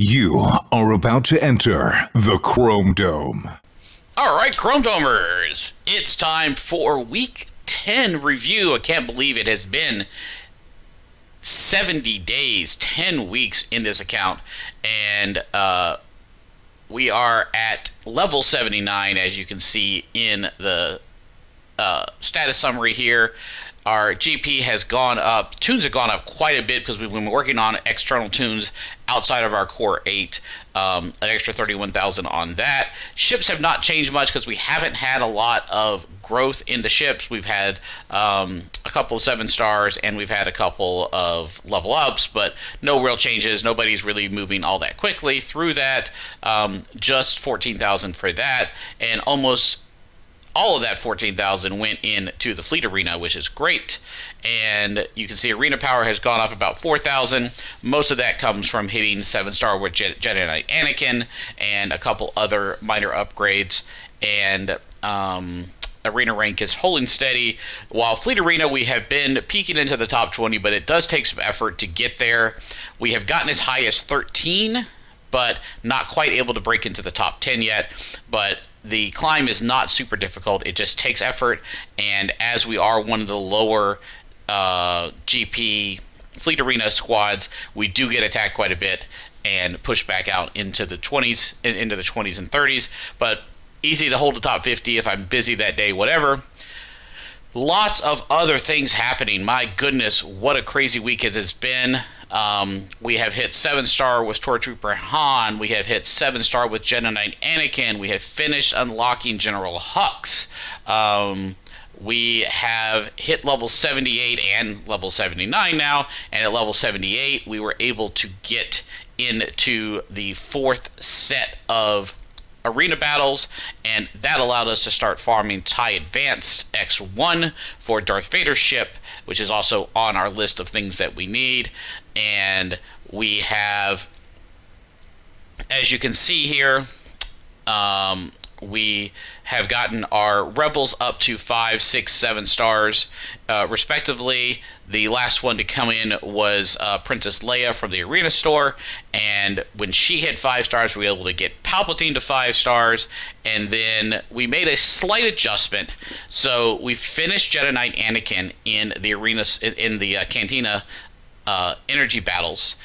You are about to enter the Chrome Dome. All right, Chrome Domers, it's time for Week 10 review. I can't believe it has been 70 days, 10 weeks in this account, and we are at level 79, as you can see in the status summary here. Our GP has gone up, tunes have gone up quite a bit because we've been working on external tunes outside of our core 8, an extra 31,000 on that. Ships have not changed much because we haven't had a lot of growth in the ships. We've had a couple of 7 stars and we've had a couple of level ups, but no real changes. Nobody's really moving all that quickly through that. Just 14,000 for that, and almost all of that 14,000 went into the fleet arena, which is great. And you can see arena power has gone up about 4,000. Most of that comes from hitting 7-star with Jedi Knight Anakin and a couple other minor upgrades. And arena rank is holding steady. While fleet arena, we have been peeking into the top 20, but it does take some effort to get there. We have gotten as high as 13, but not quite able to break into the top 10 yet. But the climb is not super difficult. It just takes effort, and as we are one of the lower GP fleet arena squads, we do get attacked quite a bit and push back out into the 20s, into the 20s and 30s. But easy to hold the top 50 if I'm busy that day, whatever. Lots of other things happening. My goodness, what a crazy week it has been. We have hit 7-star with Stormtrooper Han. We have hit 7-star with Jedi Knight Anakin. We have finished unlocking General Hux. We have hit level 78 and level 79 now. And at level 78, we were able to get into the 4th set of arena battles, and that allowed us to start farming TIE Advanced X1 for Darth Vader's ship, which is also on our list of things that we need. And we have, as you can see here, we have gotten our Rebels up to 5, 6, 7 stars, respectively. The last one to come in was Princess Leia from the Arena Store, and when she hit 5 stars, we were able to get Palpatine to 5 stars, and then we made a slight adjustment. So we finished Jedi Knight Anakin in the arena, in the Cantina energy battles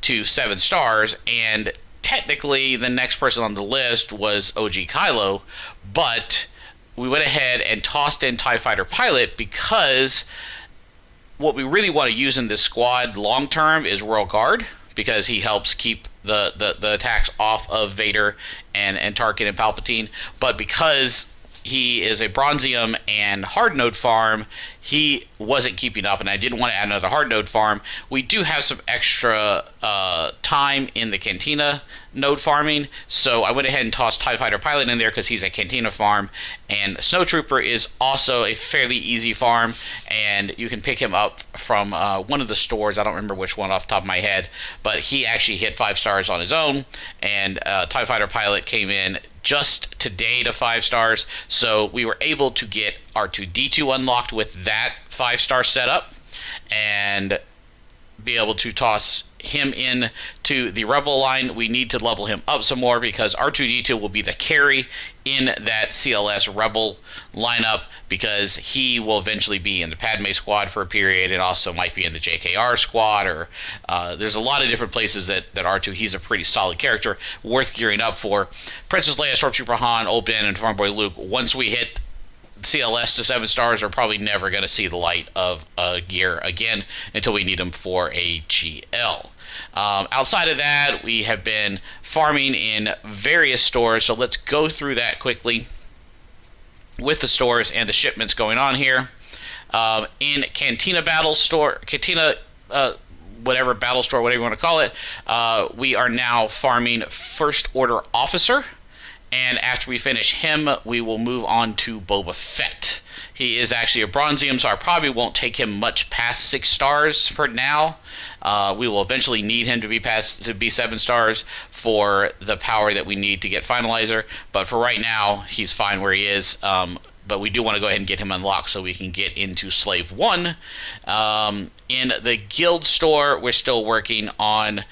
to 7 stars, and technically the next person on the list was OG Kylo, but we went ahead and tossed in TIE Fighter Pilot because what we really want to use in this squad long term is Royal Guard, because he helps keep the attacks off of Vader and Tarkin and Palpatine. But because he is a Bronzium and hard node farm, he wasn't keeping up, and I didn't want to add another hard node farm. We do have some extra time in the Cantina node farming, so I went ahead and tossed TIE Fighter Pilot in there because he's a Cantina farm, and Snowtrooper is also a fairly easy farm, and you can pick him up from one of the stores. I don't remember which one off the top of my head, but he actually hit 5 stars on his own, and TIE Fighter Pilot came in just today to 5 stars, so we were able to get R2D2 unlocked with that 5-star setup and be able to toss him in to the Rebel line. We need to level him up some more because R2D2 will be the carry in that CLS Rebel lineup, because he will eventually be in the Padme squad for a period, and also might be in the JKR squad, or there's a lot of different places that R2, he's a pretty solid character, worth gearing up for. Princess Leia, Stormtrooper Han, Old Ben, and Farm Boy Luke, once we hit CLS to 7 stars, are probably never going to see the light of gear again until we need them for a GL. Outside of that, we have been farming in various stores, so let's go through that quickly with the stores and the shipments going on here. In Cantina Battle Store, Cantina whatever battle store, whatever you want to call it, we are now farming First Order Officer. And after we finish him, we will move on to Boba Fett. He is actually a Bronzium, so I probably won't take him much past 6 stars for now. We will eventually need him to be 7 stars for the power that we need to get Finalizer. But for right now, he's fine where he is. But we do want to go ahead and get him unlocked so we can get into Slave 1. In the Guild Store, we're still working on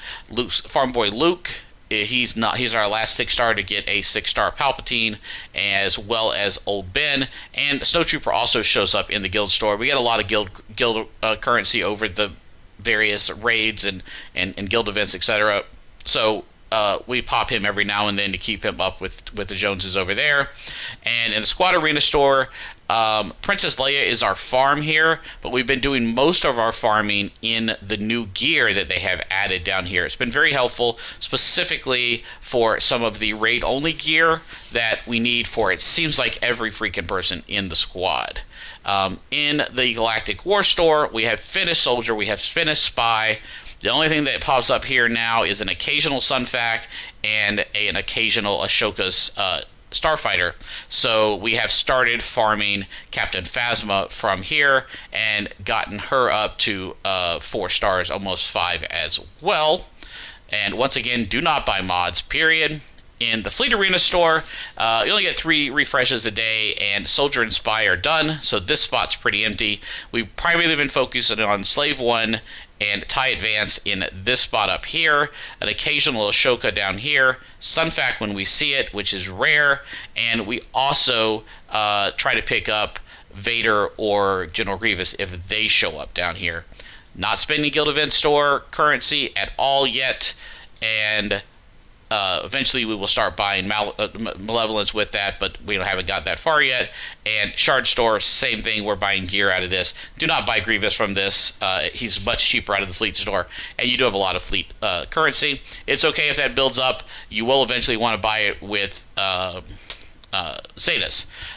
Farm Boy Luke he's not. He's our last 6-star to get a 6-star Palpatine, as well as Old Ben. And Snowtrooper also shows up in the guild store. We get a lot of guild currency over the various raids and guild events, etc. So we pop him every now and then to keep him up with the Joneses over there. And in the Squad Arena store, Princess Leia is our farm here, but we've been doing most of our farming in the new gear that they have added down here. It's been very helpful, specifically for some of the raid-only gear that we need for, it seems like, every freaking person in the squad. In the Galactic War Store, we have Finished Soldier, we have Finished Spy. The only thing that pops up here now is an occasional Sunfac and an occasional Ashoka's Starfighter. So we have started farming Captain Phasma from here and gotten her up to 4 stars, almost 5 as well. And once again, do not buy mods, period. In the Fleet Arena store, you only get 3 refreshes a day, and Soldier and Spy are done, so this spot's pretty empty. We've primarily been focusing on Slave 1 and TIE Advance in this spot up here, an occasional Ashoka down here, Sunfac when we see it, which is rare, and we also try to pick up Vader or General Grievous if they show up down here. Not spending Guild Event store currency at all yet, and eventually we will start buying Malevolence with that, but we haven't got that far yet. And Shard Store, same thing, we're buying gear out of this. Do not buy Grievous from this. He's much cheaper out of the Fleet Store, and you do have a lot of Fleet currency. It's okay if that builds up. You will eventually want to buy it with Zetas.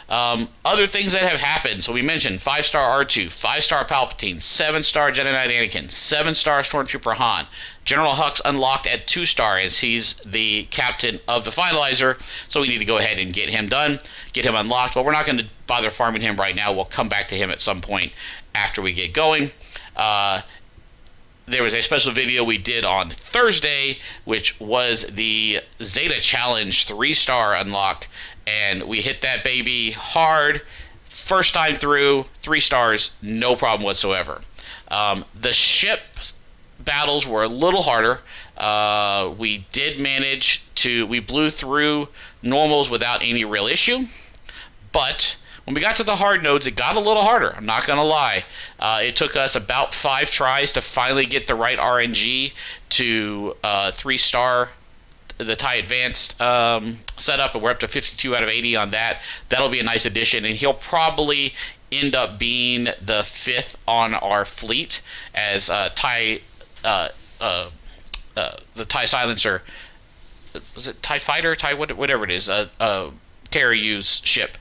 Other things that have happened. So we mentioned 5-star R2, 5-star Palpatine, 7-star Jedi Knight Anakin, 7-star Stormtrooper Han. General Hux unlocked at 2-star as he's the captain of the Finalizer, so we need to go ahead and get him done, get him unlocked, but we're not going to bother farming him right now. We'll come back to him at some point after we get going. There was a special video we did on Thursday, which was the Zeta Challenge 3-star unlock, and we hit that baby hard. First time through, 3 stars, no problem whatsoever. The ship battles were a little harder. We did manage to, we blew through normals without any real issue, but when we got to the hard nodes, it got a little harder. I'm not going to lie. It took us about 5 tries to finally get the right RNG to 3-star the TIE Advanced setup, and we're up to 52 out of 80 on that. That'll be a nice addition, and he'll probably end up being the 5th on our fleet as TIE the TIE Silencer. Was it TIE Fighter? TIE whatever it is. KRU's ship.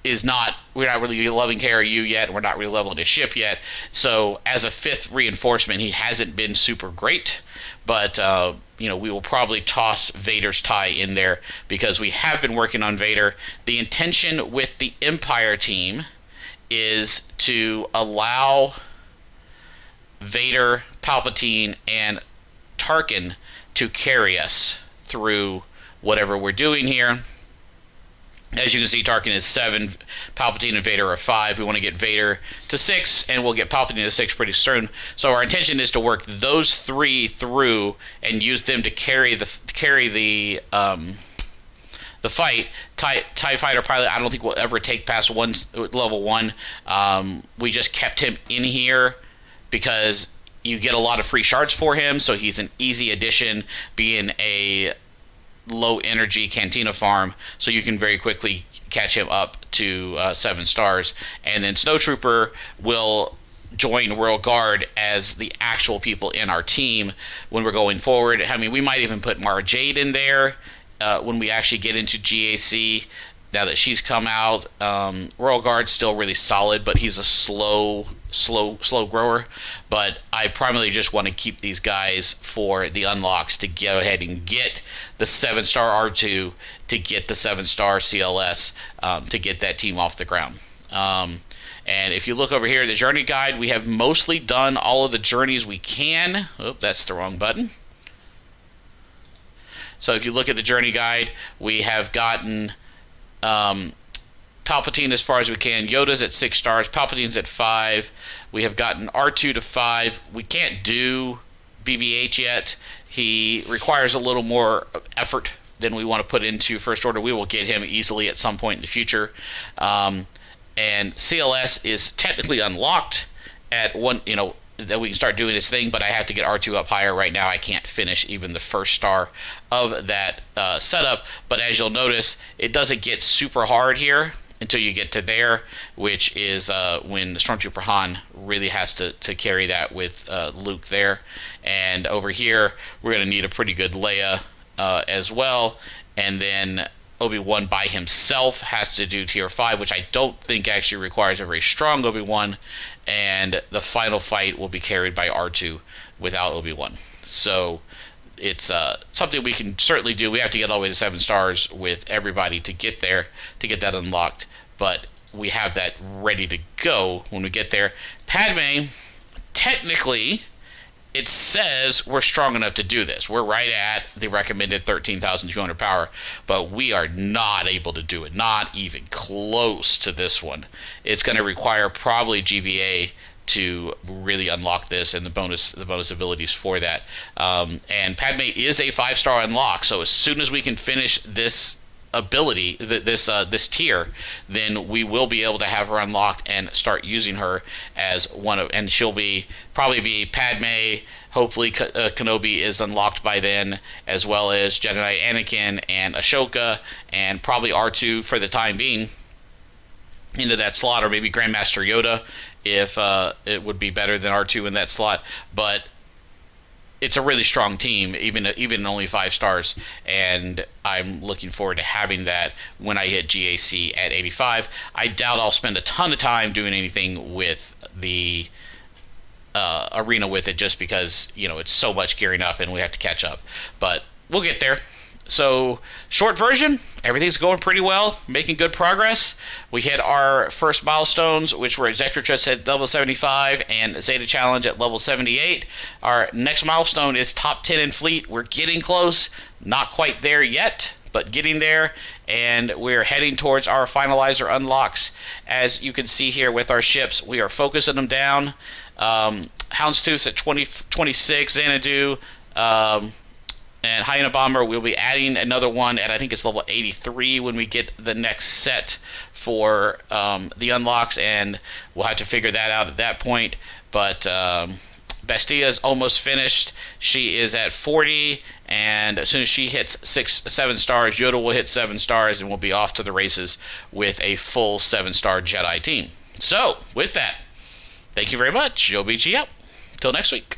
Is not, we're not really loving KRU yet, and we're not really leveling his ship yet. So as a 5th reinforcement, he hasn't been super great, but we will probably toss Vader's TIE in there because we have been working on Vader. The intention with the Empire team is to allow Vader, Palpatine, and Tarkin to carry us through whatever we're doing here. As you can see, Tarkin is 7, Palpatine and Vader are 5. We want to get Vader to 6, and we'll get Palpatine to 6 pretty soon. So our intention is to work those 3 through and use them to carry the fight. TIE Fighter Pilot, I don't think we'll ever take past level 1. We just kept him in here because you get a lot of free shards for him, so he's an easy addition, being a low energy Cantina farm, so you can very quickly catch him up to 7 stars. And then Snowtrooper will join Royal Guard as the actual people in our team when we're going forward. I mean, we might even put Mara Jade in there when we actually get into GAC. Now that she's come out, Royal Guard's still really solid, but he's a slow grower. But I primarily just want to keep these guys for the unlocks to go ahead and get the 7-star R2, to get the 7-star CLS, to get that team off the ground. And if you look over here at the journey guide, we have mostly done all of the journeys we can. Oh, that's the wrong button. So if you look at the journey guide, we have gotten Palpatine as far as we can. Yoda's at 6 stars. Palpatine's at 5. We have gotten R2 to 5. We can't do BB-8 yet. He requires a little more effort than we want to put into First Order. We will get him easily at some point in the future. And CLS is technically unlocked at one, that we can start doing this thing, but I have to get R2 up higher. Right now I can't finish even the first star of that setup, but as you'll notice, it doesn't get super hard here until you get to there, which is when Stormtrooper Han really has to carry that with Luke there. And over here we're going to need a pretty good Leia as well, and then Obi-Wan by himself has to do tier 5, which I don't think actually requires a very strong Obi-Wan, and the final fight will be carried by R2 without Obi-Wan. So it's something we can certainly do. We have to get all the way to 7 stars with everybody to get there, to get that unlocked, but we have that ready to go when we get there. Padme, technically, it says we're strong enough to do this. We're right at the recommended 13,200 power, but we are not able to do it. Not even close to this one. It's going to require probably GBA to really unlock this and the bonus abilities for that. And Padme is a 5-star unlock, so as soon as we can finish this ability, this tier, then we will be able to have her unlocked and start using her as one of, and she'll probably be Padme. Hopefully Kenobi is unlocked by then, as well as Jedi Knight Anakin and Ahsoka, and probably R2 for the time being into that slot, or maybe Grandmaster Yoda if it would be better than R2 in that slot. But it's a really strong team, even only 5 stars, and I'm looking forward to having that when I hit GAC at 85. I doubt I'll spend a ton of time doing anything with the arena with it, just because it's so much gearing up and we have to catch up. But we'll get there. So, short version, everything's going pretty well, making good progress. We hit our first milestones, which were Executrix at level 75 and Zeta Challenge at level 78. Our next milestone is top 10 in fleet. We're getting close, not quite there yet, but getting there, and we're heading towards our finalizer unlocks. As you can see here with our ships, we are focusing them down. Houndstooth's at 26, Xanadu, and Hyena Bomber, we'll be adding another one at, I think it's level 83 when we get the next set for the unlocks, and we'll have to figure that out at that point. But Bestia is almost finished. She is at 40, and as soon as she hits 7 stars, Yoda will hit 7 stars, and we'll be off to the races with a full 7-star Jedi team. So, with that, thank you very much. Joe BG out. Till next week.